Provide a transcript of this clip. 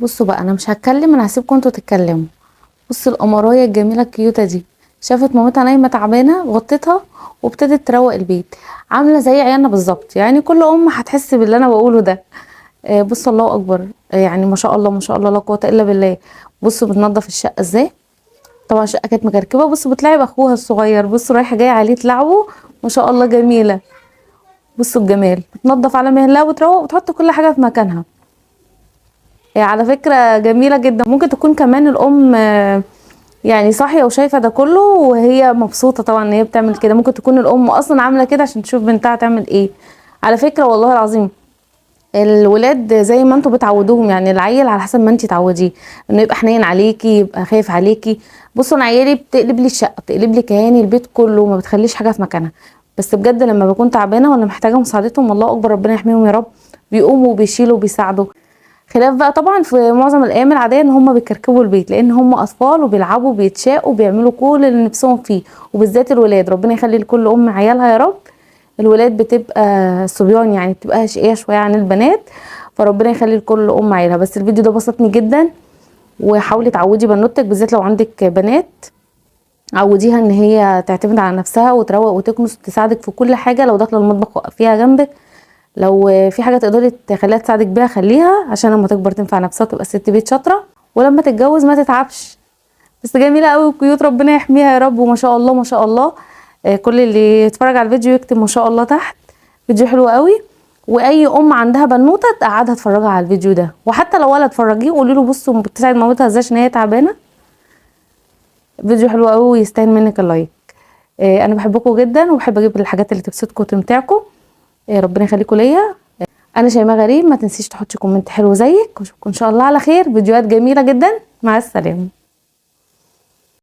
بصوا بقى، انا مش هتكلم، انا هسيبكم انتوا تتكلموا. بص القمرايه الجميله الكيوته دي شافت مامتها نايمه تعبانه، غطتها وابتدت تروق البيت، عامله زي عيالنا بالظبط. يعني كل ام هتحس باللي انا بقوله ده. بص الله اكبر، يعني ما شاء الله ما شاء الله لا قوه الا بالله. بصوا بتنظف الشقه ازاي. طبعا الشقه كانت مكركبه. بصوا بتلعب اخوها الصغير، بصوا رايحه جايه عليه تلعبه. ما شاء الله جميله. بصوا الجمال، بتنظف على مهلها وتروق وتحط كل حاجه في مكانها. على فكره جميله جدا. ممكن تكون كمان الام يعني صاحيه وشايفه ده كله وهي مبسوطه طبعا ان هي بتعمل كده. ممكن تكون الام اصلا عامله كده عشان تشوف بنتها تعمل ايه. على فكره والله العظيم الولاد زي ما انتوا بتعودوهم، يعني العيل على حسب ما انتي تعوديه، انه يبقى حنين عليكي، يبقى خايف عليكي. بصوا انا عيالي بتقلب لي الشقه، بتقلب لي كياني البيت كله، ما بتخليش حاجه في مكانها. بس بجد لما بكون تعبانه ولا محتاجه مساعدتهم، الله اكبر ربنا يحميهم يا رب، بيقوموا وبيشيلوا وبيساعدوا. خلاف بقى طبعا في معظم الايام العاديه ان هم بيكركبوا البيت، لان هم اطفال وبيلعبوا وبيتشاقوا وبيعملوا كل اللي نفسهم فيه. وبالذات الولاد، ربنا يخلي لكل ام عيالها يا رب. الولاد بتبقى صبيان، يعني بتبقى شقيه شويه عن البنات، فربنا يخلي لكل ام عيالها. بس الفيديو ده بسطني جدا، وحاولي تعودي بنوتك بالذات لو عندك بنات، عوديها ان هي تعتمد على نفسها وتروق وتكنس وتساعدك في كل حاجه. لو داخله المطبخ وقفيها جنبك، لو في حاجه تقدري تخليها تساعدك بيها خليها، عشان لما تكبر تنفع نفسها تبقى ست بيت شاطره، ولما تتجوز ما تتعبش. بس جميله قوي وكيوت، ربنا يحميها يا رب. وما شاء الله ما شاء الله. كل اللي يتفرج على الفيديو يكتب ما شاء الله تحت. فيديو حلو قوي. واي ام عندها بنوته تقعدها تفرجها على الفيديو ده، وحتى لو ولد فرجيه وقولي له بصوا بتساعد مامتها ازاي عشان هي تعبانه. فيديو حلو قوي ويستاهل منك اللايك. انا بحبكم جدا وبحب اجيب الحاجات اللي تبسطكم وتمتعكم. ربنا يخليكم ليا. انا شيماء غريب. ما تنسيش تحطي كومنت حلو زيك، واشوفكم ان شاء الله على خير، فيديوهات جميله جدا. مع السلامه.